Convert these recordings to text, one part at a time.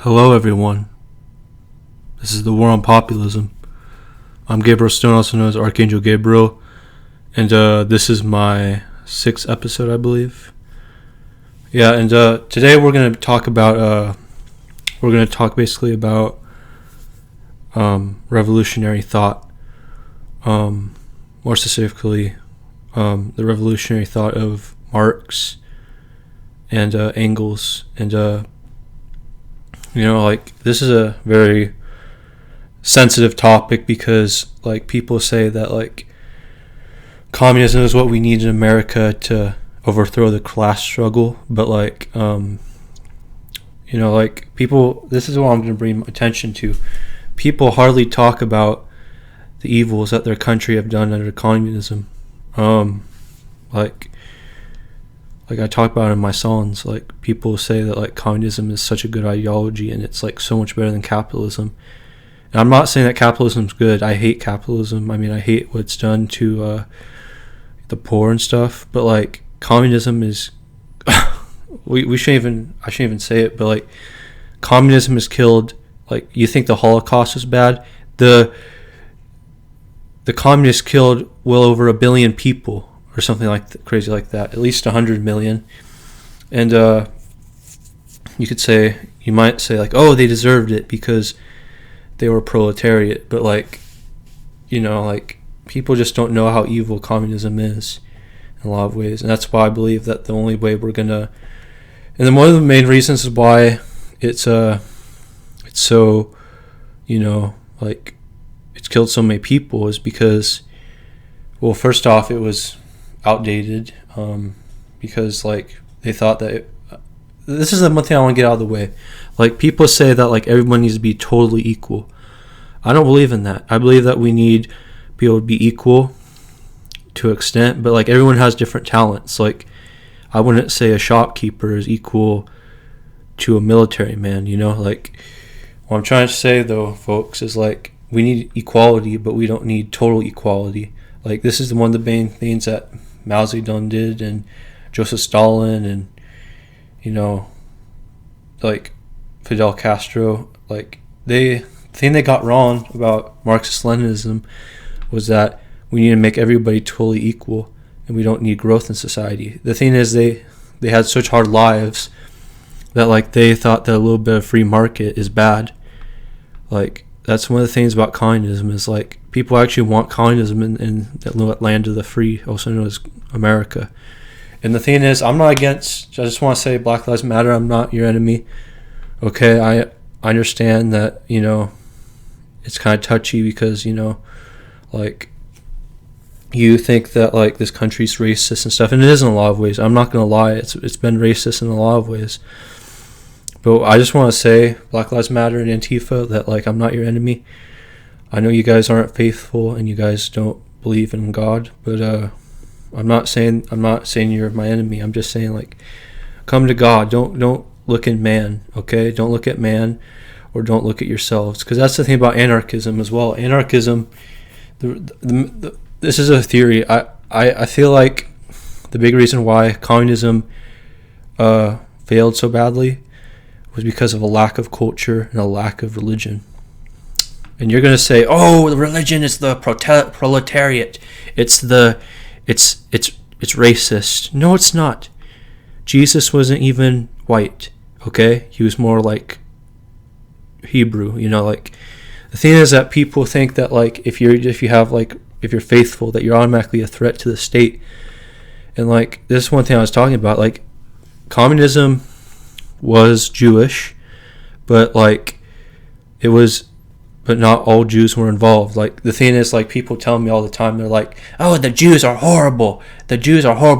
Hello everyone, this is the War on Populism. I'm Gabriel Stone, also known as Archangel Gabriel, and this is my 6th episode, I believe. And today we're going to talk about, basically about revolutionary thought, more specifically the revolutionary thought of Marx and Engels, and this is a very sensitive topic because, people say that, communism is what we need in America to overthrow the class struggle. But, people, this is what I'm going to bring attention to. People hardly talk about the evils that their country have done under communism. Like I talk about in my songs, people say that communism is such a good ideology and it's so much better than capitalism. And I'm not saying that capitalism's good. I hate capitalism. I mean, I hate what's done to the poor and stuff. But communism is, I shouldn't even say it. But communism has killed. You think the Holocaust was bad? The communists killed well over 1 billion people. Or something crazy like that, at least 100 million. And you might say oh, they deserved it because they were proletariat. But people just don't know how evil communism is in a lot of ways, and that's why I believe that the only way we're gonna, and then one of the main reasons is why it's so it's killed so many people is because, well, first off, it was outdated, because they thought that this is the one thing I want to get out of the way. People say that everyone needs to be totally equal. I don't believe in that. I believe that we need people to be equal to an extent, but everyone has different talents. I wouldn't say a shopkeeper is equal to a military man, what I'm trying to say though, folks, is we need equality, but we don't need total equality. This is one of the main things that Mao Zedong did, and Joseph Stalin, and Fidel Castro. The thing they got wrong about Marxist-Leninism was that we need to make everybody totally equal, and we don't need growth in society. The thing is, they had such hard lives that they thought that a little bit of free market is bad. That's one of the things about communism is people actually want communism in that land of the free, also known as America. And the thing is, I'm not against, I just want to say Black Lives Matter. I'm not your enemy. Okay, I understand that, it's kind of touchy because, you think that this country's racist and stuff, and it is in a lot of ways. I'm not going to lie, it's been racist in a lot of ways. But I just want to say, Black Lives Matter and Antifa, that I'm not your enemy. I know you guys aren't faithful and you guys don't believe in God, but I'm not saying you're my enemy. I'm just saying come to God. Don't look at man, okay? Don't look at man, or don't look at yourselves, because that's the thing about anarchism as well. Anarchism, this is a theory. I feel like the big reason why communism failed so badly was because of a lack of culture and a lack of religion. And you're going to say, oh, the religion is the proletariat. It's racist. No, it's not. Jesus wasn't even white, okay? He was more Hebrew, The thing is that people think that if you're faithful, that you're automatically a threat to the state. And this is one thing I was talking about, communism was Jewish, but it was, but not all Jews were involved. The thing is, people tell me all the time, they're oh, the Jews are horrible,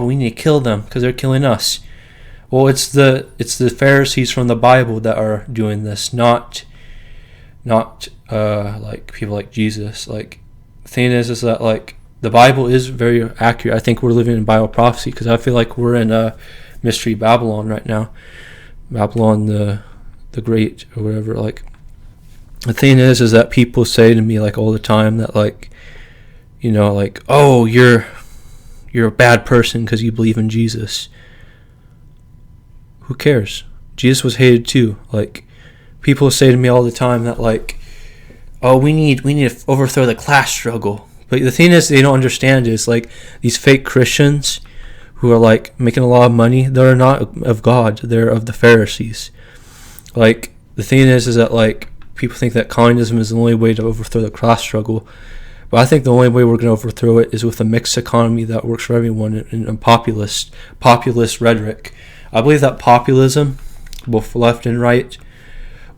we need to kill them because they're killing us. Well, it's the Pharisees from the Bible that are doing this, not people like Jesus. The thing is that the Bible is very accurate. I think we're living in Bible prophecy, because I feel like we're in a mystery Babylon right now. Babylon the Great, or whatever. The thing is that people say to me all the time that oh, you're a bad person because you believe in Jesus. Who cares? Jesus was hated too. people say to me all the time that like, oh, we need to overthrow the class struggle. But the thing is, they don't understand is like these fake Christians who are like making a lot of money, they're not of God, they're of the Pharisees. Like the thing is that like people think that communism is the only way to overthrow the class struggle. But I think the only way we're going to overthrow it is with a mixed economy that works for everyone and populist rhetoric. I believe that populism, both left and right,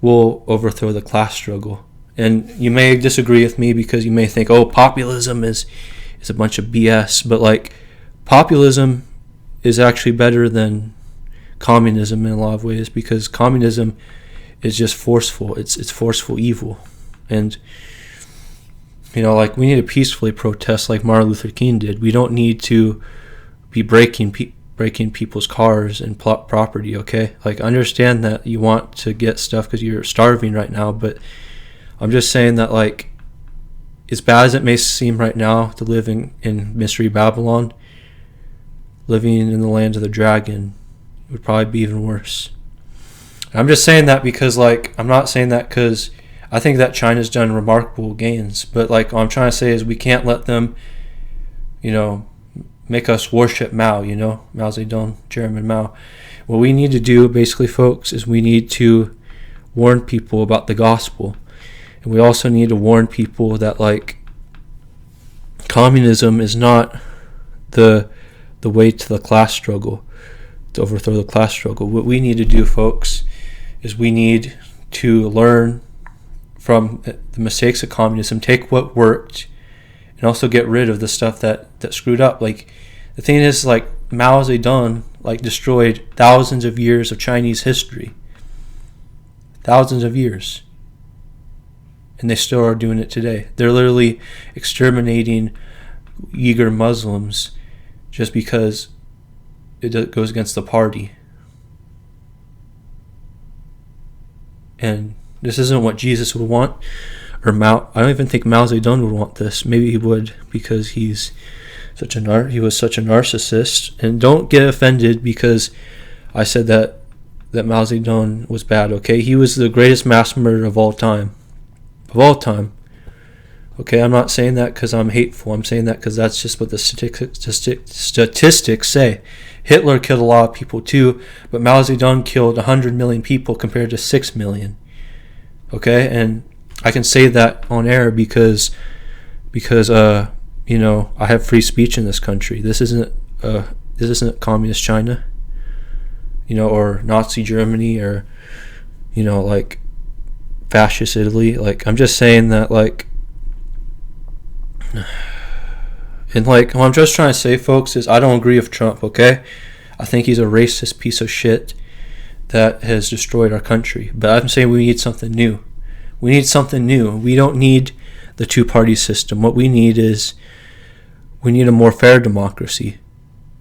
will overthrow the class struggle. And you may disagree with me because you may think, oh, populism is a bunch of BS. But like populism is actually better than communism in a lot of ways, because communism is just forceful. It's forceful evil. And you know, like we need to peacefully protest like Martin Luther King did. We don't need to be breaking people's cars and property, okay? Like understand that you want to get stuff because you're starving right now, but I'm just saying that like as bad as it may seem right now to live in Mystery Babylon, living in the land of the dragon would probably be even worse. And I'm just saying that because like I'm not saying that because I think that China's done remarkable gains, but like what I'm trying to say is we can't let them, you know, make us worship Mao, you know, Mao Zedong, Chairman Mao. What we need to do basically, folks, is we need to warn people about the gospel. And we also need to warn people that like communism is not the way to the class struggle, to overthrow the class struggle. What we need to do, folks, is we need to learn from the mistakes of communism, take what worked, and also get rid of the stuff that screwed up. Like the thing is, like Mao Zedong like destroyed thousands of years of Chinese history, thousands of years, and they still are doing it today. They're literally exterminating Uyghur Muslims just because it goes against the party. And this isn't what Jesus would want, or Mao. I don't even think Mao Zedong would want this. Maybe he would because he was such a narcissist. And don't get offended because I said that Mao Zedong was bad. Okay, he was the greatest mass murderer of all time. Okay, I'm not saying that because I'm hateful. I'm saying that because that's just what the statistics say. Hitler killed a lot of people too, but Mao Zedong killed 100 million people compared to 6 million. Okay, and I can say that on air because you know, I have free speech in this country. This isn't communist China, you know, or Nazi Germany, or you know, like fascist Italy. Like I'm just saying that like, and like what I'm just trying to say, folks, is I don't agree with Trump. Okay, I think he's a racist piece of shit that has destroyed our country. But I'm saying we need something new. We need something new. We don't need the two-party system. What we need is we need a more fair democracy.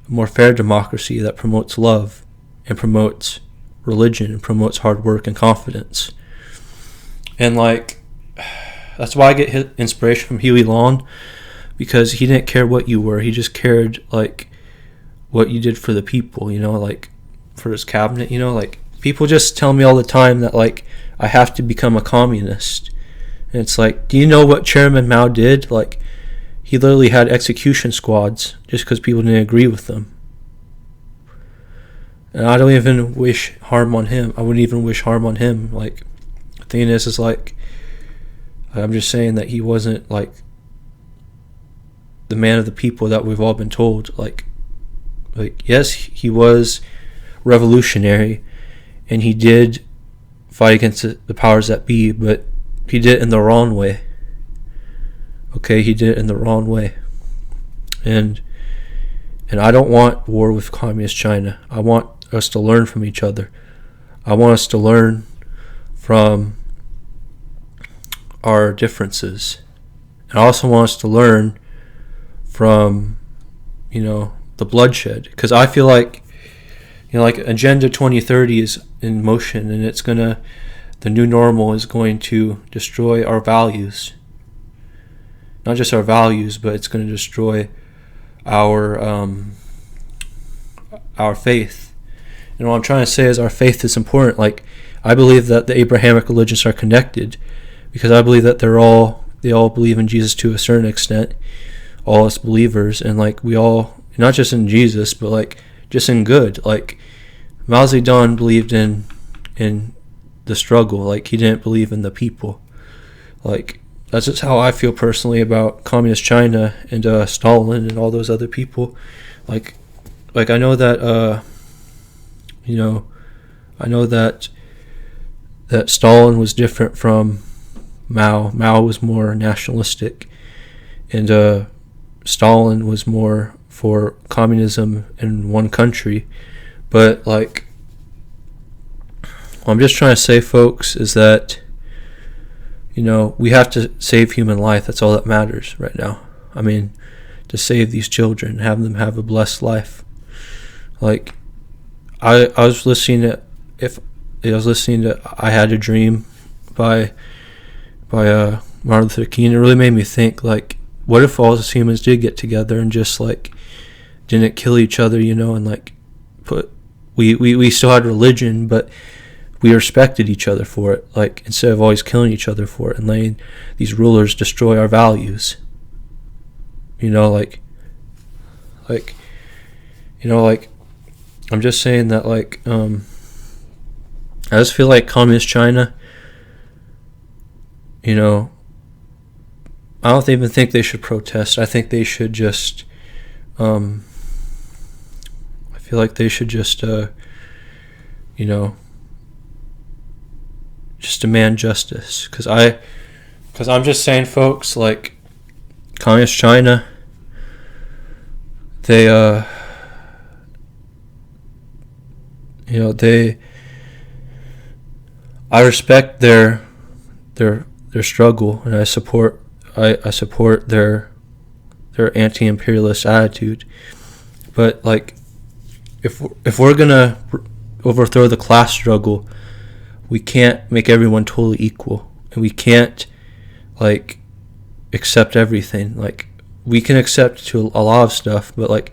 A more fair democracy that promotes love and promotes religion and promotes hard work and confidence. And like that's why I get inspiration from Huey Long, because he didn't care what you were. He just cared like what you did for the people, you know, like for his cabinet, you know, like people just tell me all the time that like I have to become a communist. And it's like, do you know what Chairman Mao did? Like he literally had execution squads just because people didn't agree with them. And I don't even wish harm on him. I wouldn't even wish harm on him. Like the thing is like I'm just saying that he wasn't like the man of the people that we've all been told. Like yes, he was revolutionary and he did fight against the powers that be, but he did it in the wrong way. Okay, he did it in the wrong way. And I don't want war with communist China. I want us to learn from each other. I want us to learn from our differences. And I also want us to learn from, you know, the bloodshed. Because I feel like, you know, like Agenda 2030 is in motion, and it's gonna, the new normal is going to destroy our values. Not just our values, but it's going to destroy our faith. And what I'm trying to say is our faith is important. Like I believe that the Abrahamic religions are connected, because I believe that they all believe in Jesus to a certain extent, all us believers, and like we all, not just in Jesus, but like just in good. Like Mao Zedong believed in the struggle. Like he didn't believe in the people. Like that's just how I feel personally about communist China and Stalin and all those other people. Like I know that I know that Stalin was different from Mao. Mao was more nationalistic, and Stalin was more for communism in one country. But like, what I'm just trying to say, folks, is that we have to save human life. That's all that matters right now. I mean, to save these children, have them have a blessed life. Like, I was listening to I Had a Dream by Martin Luther King. It really made me think, like, what if all us humans did get together and just like didn't kill each other, and like we still had religion, but we respected each other for it, like instead of always killing each other for it and letting these rulers destroy our values. I'm just saying that, like, I just feel like communist China, I don't even think they should protest. I think they should just, I feel like they should just, just demand justice. Because I'm just saying, folks, like, communist China, they, I respect their struggle, and I support their anti-imperialist attitude. But like, if we're gonna overthrow the class struggle, we can't make everyone totally equal, and we can't like accept everything. Like, we can accept to a lot of stuff, but like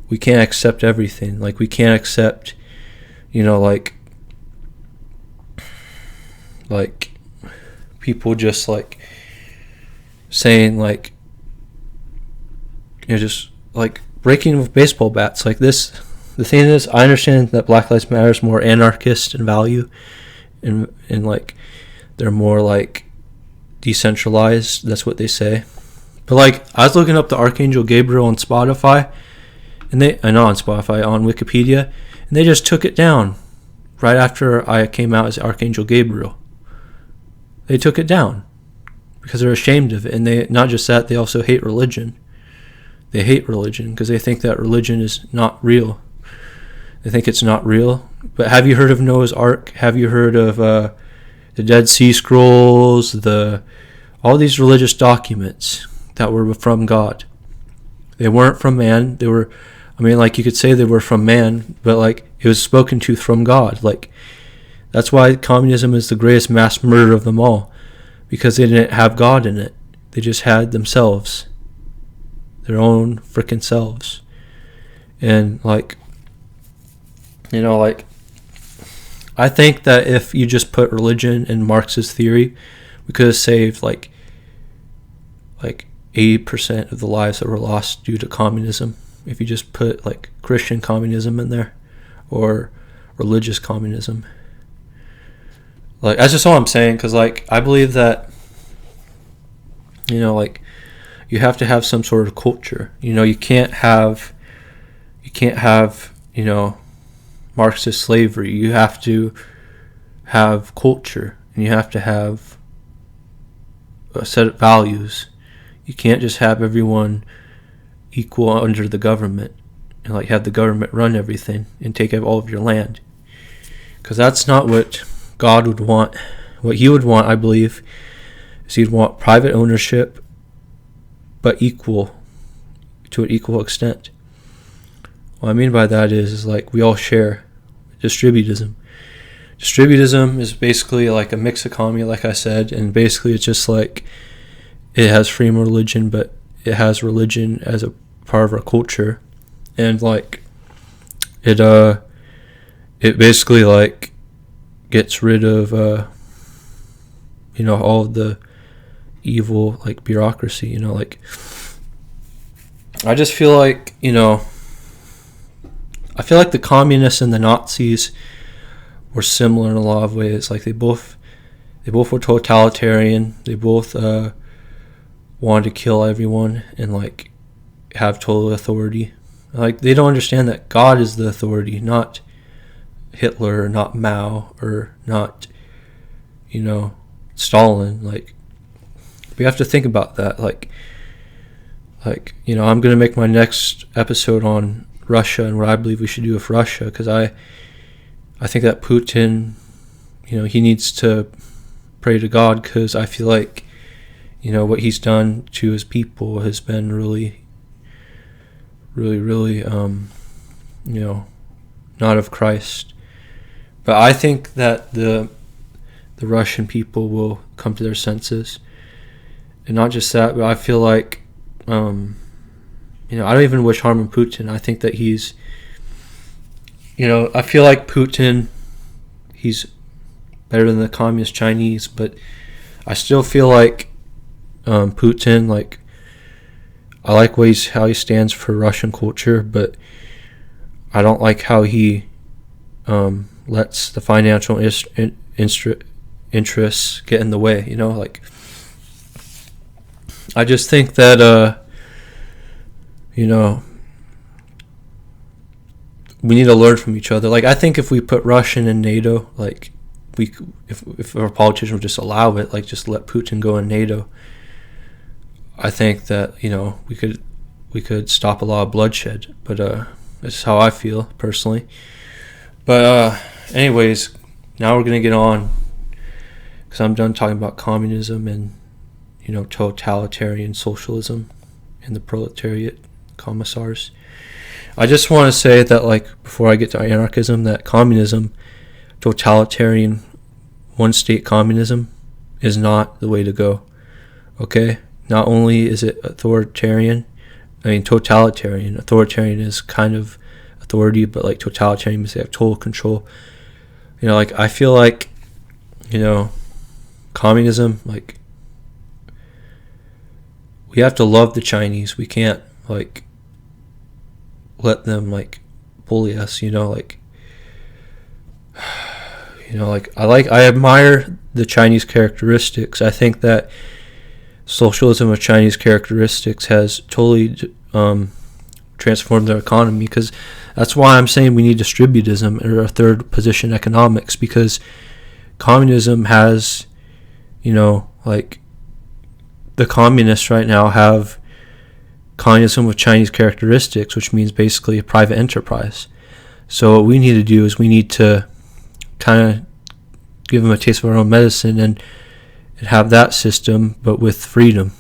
we can't accept everything. Like, we can't accept, like people just like saying, like, just like breaking with baseball bats like this. The thing is, I understand that Black Lives Matter is more anarchist in value, and like they're more like decentralized. That's what they say. But like, I was looking up the Archangel Gabriel on Spotify, and on Wikipedia, and they just took it down right after I came out as Archangel Gabriel. They took it down because they're ashamed of it, and they, not just that, they also hate religion. They hate religion because they think that religion is not real. They think it's not real. But have you heard of Noah's Ark? Have you heard of the Dead Sea Scrolls? All these religious documents that were from God. They weren't from man. They were, like, you could say they were from man, but like it was spoken to from God. Like, that's why communism is the greatest mass murder of them all, because they didn't have God in it. They just had themselves, their own freaking selves. And like, I think that if you just put religion in Marx's theory, we could have saved like 80% of the lives that were lost due to communism. If you just put like Christian communism in there, or religious communism. Like, that's just all I'm saying, because like, I believe that, like, you have to have some sort of culture. You can't have Marxist slavery. You have to have culture, and you have to have a set of values. You can't just have everyone equal under the government and like have the government run everything and take all of your land, because that's not what God would want. What he would want, I believe, is he'd want private ownership, but equal, to an equal extent. What I mean by that is like we all share. Distributism. Distributism is basically like a mixed economy, like I said, and basically it's just like it has freedom of religion, but it has religion as a part of our culture, and like it basically like gets rid of all of the evil like bureaucracy. Like I just feel like I feel like the communists and the Nazis were similar in a lot of ways. Like they both were totalitarian. They both wanted to kill everyone and like have total authority. Like they don't understand that God is the authority, not Hitler, or not Mao, or not Stalin. Like we have to think about that. Like I'm gonna make my next episode on Russia and what I believe we should do with Russia, because I think that Putin, he needs to pray to God, because I feel like what he's done to his people has been really, really, really not of Christ. But I think that the Russian people will come to their senses, and not just that, but I feel like I don't even wish harm on Putin. I think that he's I feel like Putin, he's better than the communist Chinese, but I still feel like Putin, like I like how he stands for Russian culture, but I don't like how he lets the financial interests get in the way. Like I just think that we need to learn from each other. Like I think if we put Russian in NATO, like if our politicians would just allow it, like just let Putin go in NATO, I think that we could stop a lot of bloodshed. But that's how I feel personally. But anyways, now we're gonna get on, because I'm done talking about communism and totalitarian socialism and the proletariat commissars. I just want to say that, like, before I get to anarchism, that communism, totalitarian one-state communism, is not the way to go. Okay? Not only is it totalitarian. Authoritarian is kind of authority, but like totalitarian means they have total control. Like I feel like, communism, like we have to love the Chinese. We can't like let them like bully us. Like I admire the Chinese characteristics. I think that socialism with Chinese characteristics has totally transformed their economy, because that's why I'm saying we need distributism, or a third position economics, because communism has, like the communists right now have communism with Chinese characteristics, which means basically a private enterprise. So what we need to do is we need to kind of give them a taste of our own medicine and have that system, but with freedom,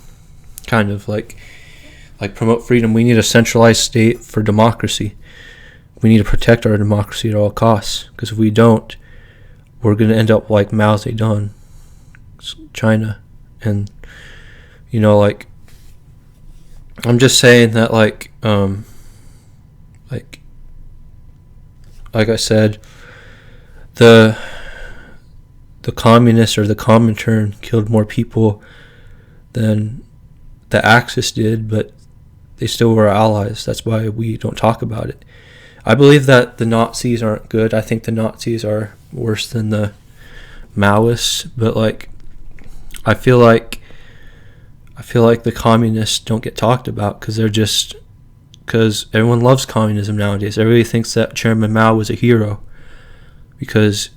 kind of like promote freedom. We need a centralized state for democracy. We need to protect our democracy at all costs, because if we don't, we're going to end up like Mao Zedong, China. And like I'm just saying that like I said, the communists, or the Comintern, killed more people than the Axis did, but they still were our allies. That's why we don't talk about it. I believe that the Nazis aren't good. I think the Nazis are worse than the Maoists, but like I feel like the communists don't get talked about, because everyone loves communism nowadays. Everybody thinks that Chairman Mao was a hero, because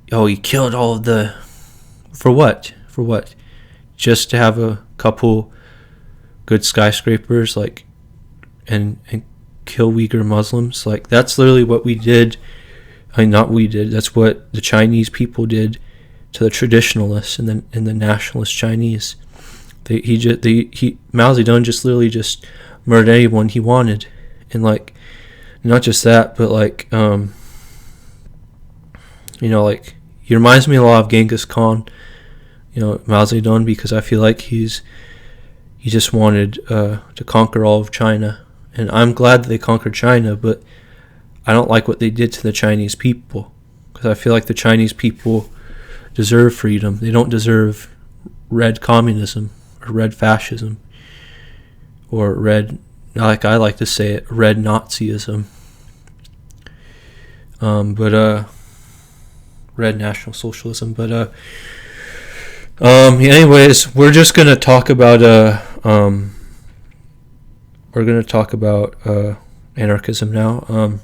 he killed all of the... For what? Just to have a couple good skyscrapers, like, and kill Uyghur Muslims? Like, that's literally what we did. Not we did. That's what the Chinese people did to the traditionalists and the nationalist Chinese. Mao Zedong just literally just murdered anyone he wanted, and like, not just that, but like, like, he reminds me a lot of Genghis Khan, Mao Zedong, because I feel like he just wanted to conquer all of China, and I'm glad that they conquered China, but I don't like what they did to the Chinese people, because I feel like the Chinese people deserve freedom. They don't deserve red communism or red fascism or red, like I like to say it, red Nazism. But red National Socialism. But anyways, we're just gonna talk about anarchism now.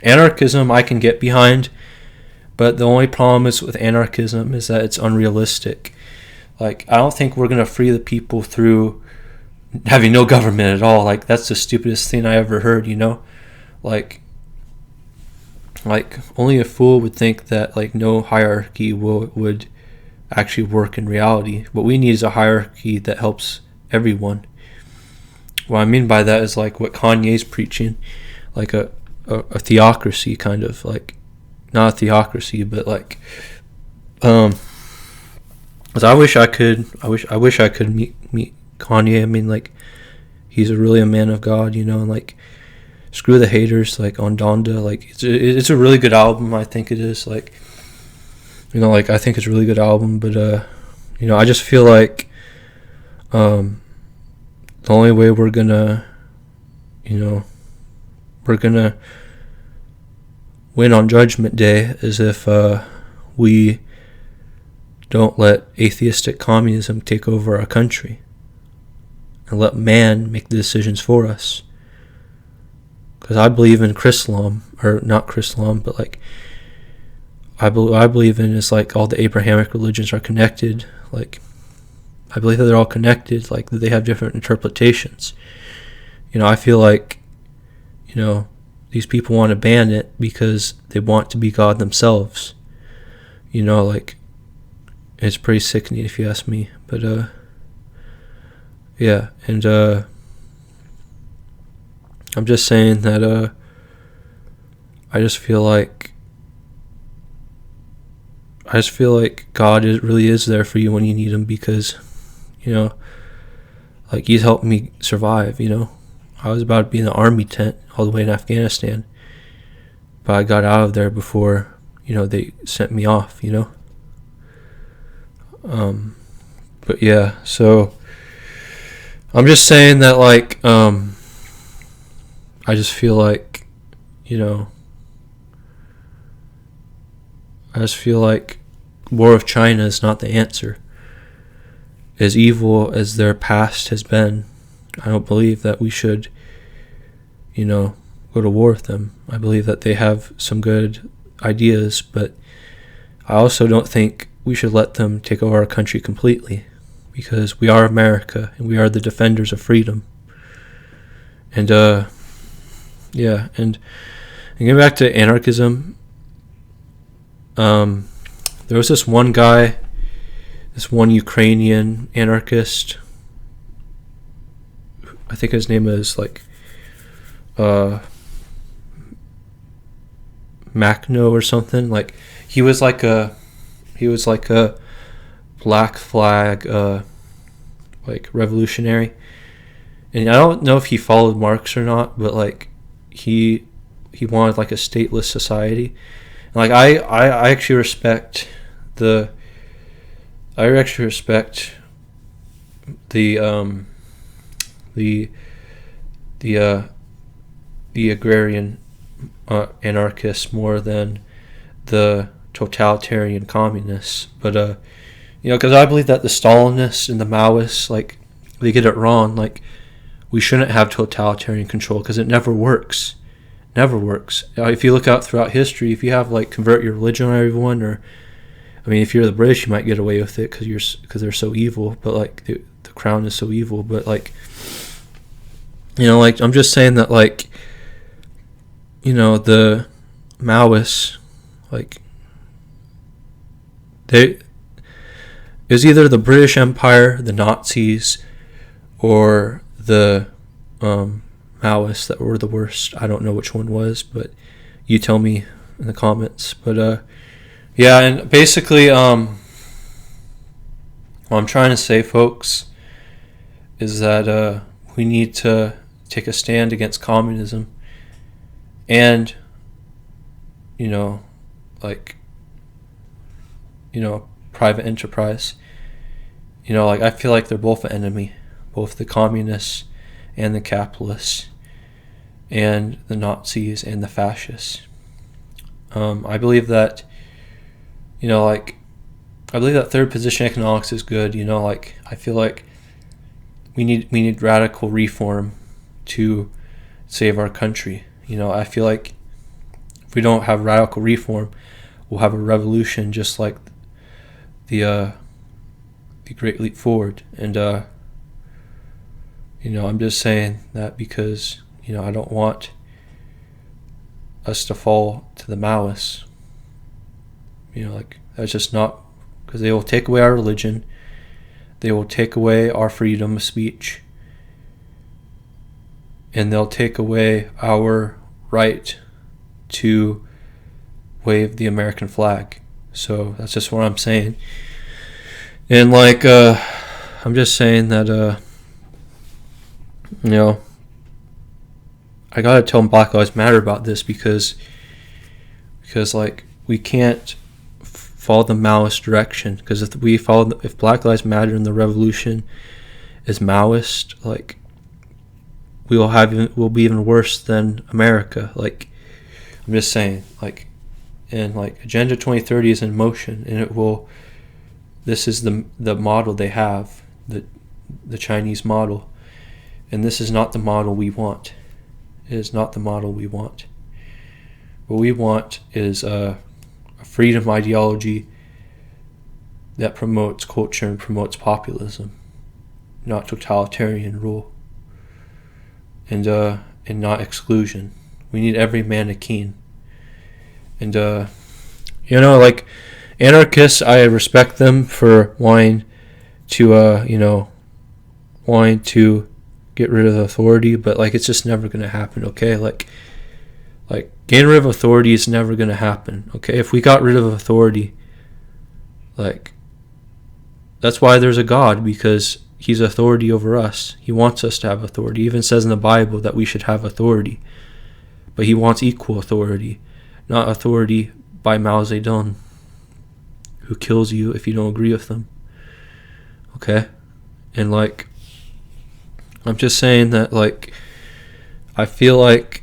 Anarchism I can get behind, but the only problem is with anarchism is that it's unrealistic. Like, I don't think we're gonna free the people through having no government at all. Like, that's the stupidest thing I ever heard, you know? Like only a fool would think that like no hierarchy would actually work in reality. What we need is a hierarchy that helps everyone. What I mean by that is like what Kanye's preaching, like a theocracy, kind of, like, not a theocracy, but like 'cause I wish I could meet Kanye. I mean, like, he's really a man of God, you know, and like, screw the haters, like, on Donda. Like, it's a really good album. I think it is, like, you know, like, I think it's a really good album. But you know, I just feel like the only way we're gonna win on Judgment Day is if we don't let atheistic communism take over our country and let man make the decisions for us. Because I believe in Chrislam, or not Chrislam, but like, I believe in is like all the Abrahamic religions are connected. Like, I believe that they're all connected, like that they have different interpretations. You know, I feel like, you know, these people want to ban it because they want to be God themselves. You know, like, it's pretty sickening if you ask me. But yeah, and I'm just saying that I just feel like God really is there for you when you need him, because, you know, like, he's helped me survive. You know, I was about to be in the army tent all the way in Afghanistan, but I got out of there before, you know, they sent me off, you know. But yeah, so I'm just saying that, like, I just feel like, you know, I just feel like War of China is not the answer. As evil as their past has been, I don't believe that we should, you know, go to war with them. I believe that they have some good ideas, but I also don't think we should let them take over our country completely, because we are America and we are the defenders of freedom. And yeah, and getting back to anarchism, there was this one guy, this one Ukrainian anarchist, I think his name is like Macno or something. Like, he was like a black flag like revolutionary, and I don't know if he followed Marx or not, but like he wanted like a stateless society. And like, I actually respect the agrarian anarchists more than the totalitarian communists. But you know, because I believe that the Stalinists and the Maoists, like, they get it wrong. Like, we shouldn't have totalitarian control, because it never works. Never works. If you look out throughout history, if you have like convert your religion on everyone, or, I mean, if you're the British, you might get away with it because they're so evil. But like, the crown is so evil. But like, you know, like, I'm just saying that, like, you know, the Maoists, like, it was either the British Empire, the Nazis, or the Maoists that were the worst. I don't know which one was, but you tell me in the comments. But yeah, and basically what I'm trying to say, folks, is that we need to take a stand against communism. And, you know, like, private enterprise. Like, I feel like they're both an enemy, both the communists and the capitalists and the Nazis and the fascists. I believe that, like, I believe that third position economics is good. Like, I feel like we need radical reform to save our country. I feel like if we don't have radical reform, we'll have a revolution just like the Great Leap Forward. And I'm just saying that because I don't want us to fall to the Maoists. Like, that's just not, because they will take away our religion, they will take away our freedom of speech, and they'll take away our right to wave the American flag. So that's just what I'm saying. And like, I'm just saying that, I gotta tell Black Lives Matter about this because like, we can't follow the Maoist direction. Because if Black Lives Matter and the revolution is Maoist, like, we'll be even worse than America. Like, I'm just saying, like, and like, Agenda 2030 is in motion, and it will. This is the model they have, the Chinese model, and this is not the model we want. It is not the model we want. What we want is a freedom ideology that promotes culture and promotes populism, not totalitarian rule, and not exclusion. We need every man a king. And like, anarchists, I respect them for wanting to get rid of authority, but like, it's just never going to happen. Okay, like getting rid of authority is never going to happen. Okay, if we got rid of authority, like, that's why there's a God, because he's authority over us. He wants us to have authority. He even says in the Bible that we should have authority, but he wants equal authority, not authority by Mao Zedong, who kills you if you don't agree with them. Okay? And like, I'm just saying that, like, I feel like,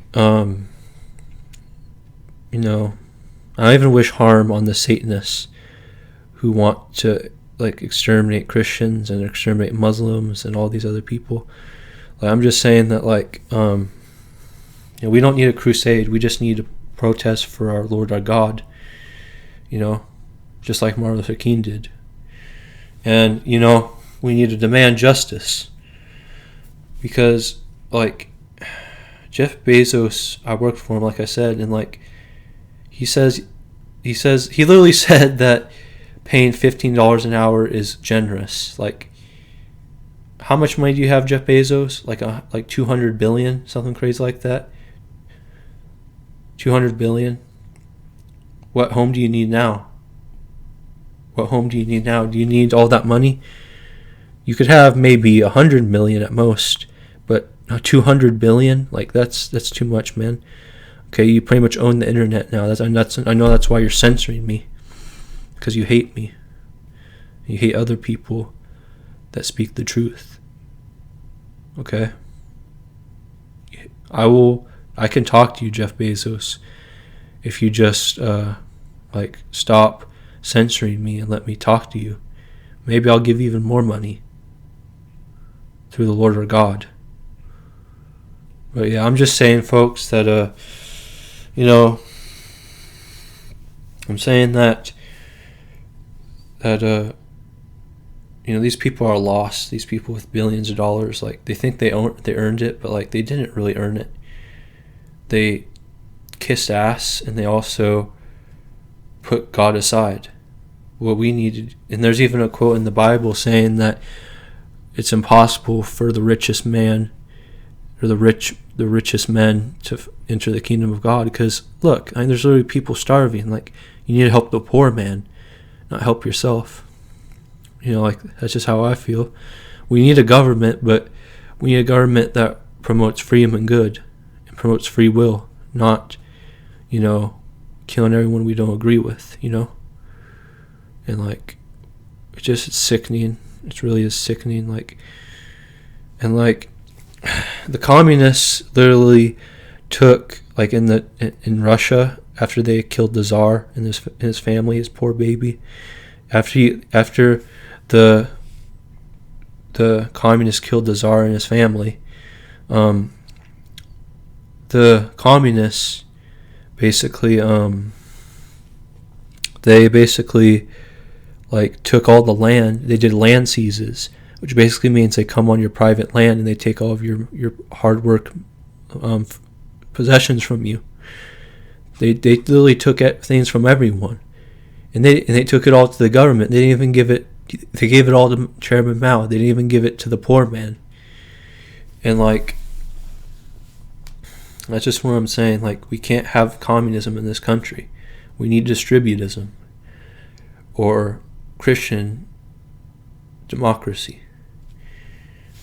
I even wish harm on the Satanists who want to, like, exterminate Christians and exterminate Muslims and all these other people. Like, I'm just saying that, like, we don't need a crusade. We just need to protest for our Lord, our God, just like Martin Luther King did. And, we need to demand justice, because, like, Jeff Bezos, I worked for him, like I said, and like, he literally said that paying $15 an hour is generous. Like, how much money do you have, Jeff Bezos? Like 200 billion, something crazy like that. 200 billion. What home do you need now? What home do you need now? Do you need all that money? You could have maybe 100 million at most, but 200 billion, like, that's too much, man. Okay, you pretty much own the internet now. I know that's why you're censoring me, because you hate me. You hate other people that speak the truth. Okay? I can talk to you, Jeff Bezos, if you just stop censoring me and let me talk to you. Maybe I'll give you even more money through the Lord our God. But yeah, I'm just saying, folks, that I'm saying that these people are lost. These people with billions of dollars, like, they think they earned it, but like, they didn't really earn it. They kissed ass, and they also put God aside. What we needed, and there's even a quote in the Bible saying that it's impossible for the richest man or the richest men to enter the kingdom of God, because look, there's literally people starving. Like, you need to help the poor man, not help yourself. Like, that's just how I feel. We need a government, but we need a government that promotes freedom and good and promotes free will, not killing everyone we don't agree with, you know? And like, it's sickening. It really is sickening. Like, and like, the communists literally took, like, in Russia, after they killed the Tsar and his family, his poor baby, after the communists killed the Tsar and his family, the communists basically like took all the land. They did land seizes, which basically means they come on your private land and they take all of your hard work possessions from you. They literally took things from everyone, and they took it all to the government. They didn't even give it. They gave it all to Chairman Mao. They didn't even give it to the poor man. And like, that's just what I'm saying. Like, we can't have communism in this country. We need distributism or Christian democracy.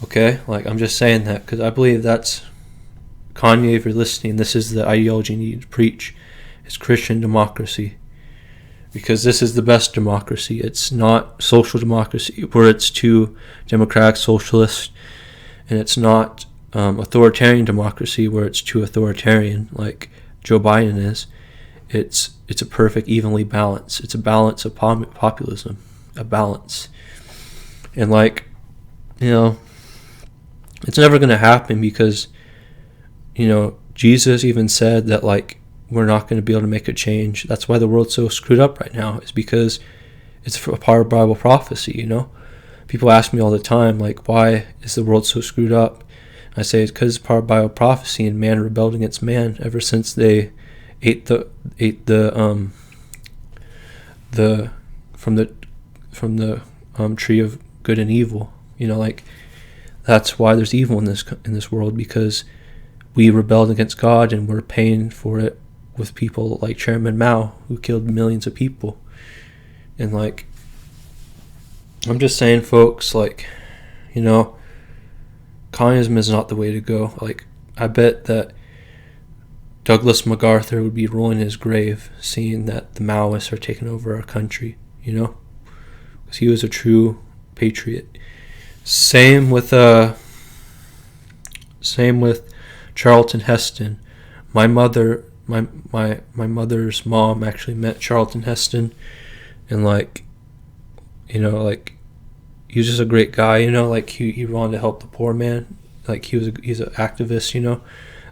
Okay? Like, I'm just saying that because I believe that's, Kanye, if you're listening, this is the ideology you need to preach. It's Christian democracy. Because this is the best democracy. It's not social democracy where it's too democratic, socialist, and it's not authoritarian democracy where it's too authoritarian like Joe Biden is. It's a perfect, evenly balance. It's a balance of populism, a balance. And like, you know, it's never going to happen because, you know, Jesus even said that like we're not going to be able to make a change. That's why the world's so screwed up right now, is because it's a part of Bible prophecy, you know. People ask me all the time, like, why is the world so screwed up? I say it's because it's part of Bible prophecy, and man rebelled against man ever since they ate the tree of good and evil. You know, like, that's why there's evil in this world, because we rebelled against God and we're paying for it with people like Chairman Mao, who killed millions of people. And like, I'm just saying, folks, like, you know, communism is not the way to go. Like, I bet that Douglas MacArthur would be rolling in his grave seeing that the Maoists are taking over our country, you know, because he was a true patriot. Same with Charlton Heston. My mother's mom actually met Charlton Heston, and like, you know, like, he was just a great guy, you know, like he wanted to help the poor man. Like, he's an activist, you know,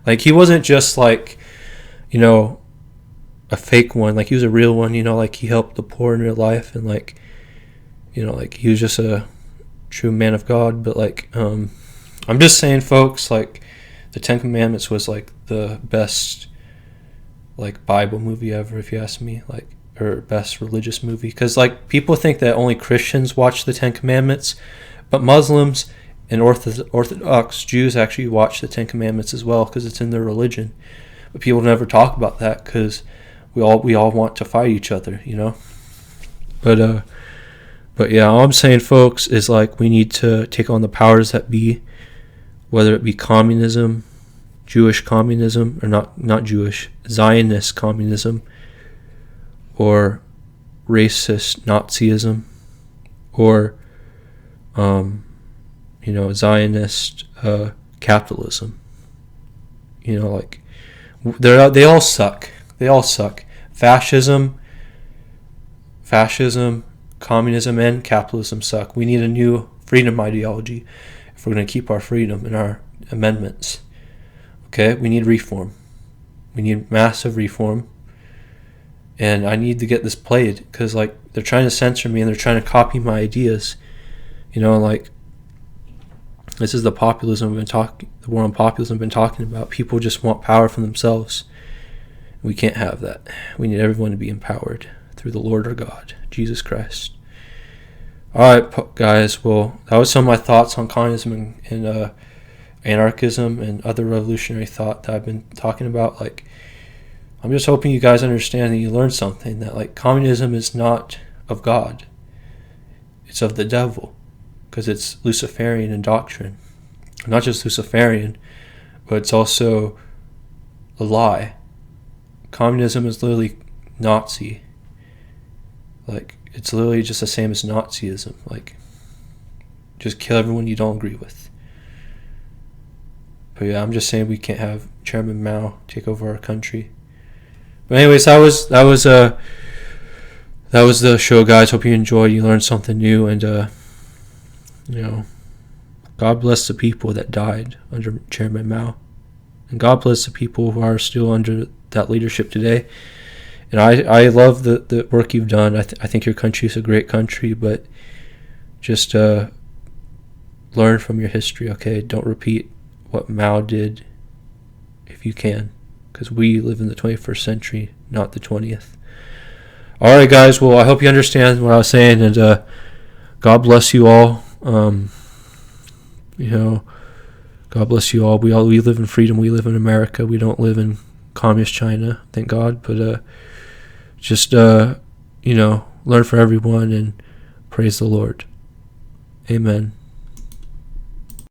like he wasn't just like, you know, a fake one. Like, he was a real one, you know, like he helped the poor in real life, and like, you know, like he was just a true man of God. But like, I'm just saying, folks, like, the Ten Commandments was like the best like Bible movie ever, if you ask me, like, or best religious movie, because like people think that only Christians watch the Ten Commandments, but Muslims and Orthodox Jews actually watch the Ten Commandments as well, because it's in their religion. But people never talk about that because we all want to fight each other, you know. But yeah, all I'm saying, folks, is like, we need to take on the powers that be, whether it be communism, Jewish communism, or not Jewish, Zionist communism, or racist Nazism, or you know, Zionist capitalism. You know, like, they all suck. They all suck. Fascism, communism, and capitalism suck. We need a new freedom ideology if we're going to keep our freedom and our amendments. Okay, we need reform. We need massive reform. And I need to get this played, because like, they're trying to censor me and they're trying to copy my ideas. You know, like, this is the war on populism I've been talking about. People just want power for themselves. We can't have that. We need everyone to be empowered through the Lord our God, Jesus Christ. Alright, guys, well, that was some of my thoughts on communism and anarchism and other revolutionary thought that I've been talking about. Like, I'm just hoping you guys understand that you learned something, that like, communism is not of God. It's of the devil, because it's Luciferian in doctrine. Not just Luciferian, but it's also a lie. Communism is literally Nazi. Like, it's literally just the same as Nazism. Like, just kill everyone you don't agree with. But yeah, I'm just saying we can't have Chairman Mao take over our country. But anyways, that was the show, guys. Hope you enjoyed. You learned something new, and God bless the people that died under Chairman Mao, and God bless the people who are still under that leadership today. And I love the work you've done. I think your country is a great country, but just learn from your history, okay? Don't repeat what Mao did if you can, because we live in the 21st century, not the 20th. All right, guys. Well, I hope you understand what I was saying, and God bless you all. God bless you all. We live in freedom. We live in America. We don't live in communist China, thank God. But just learn from everyone and praise the Lord. Amen.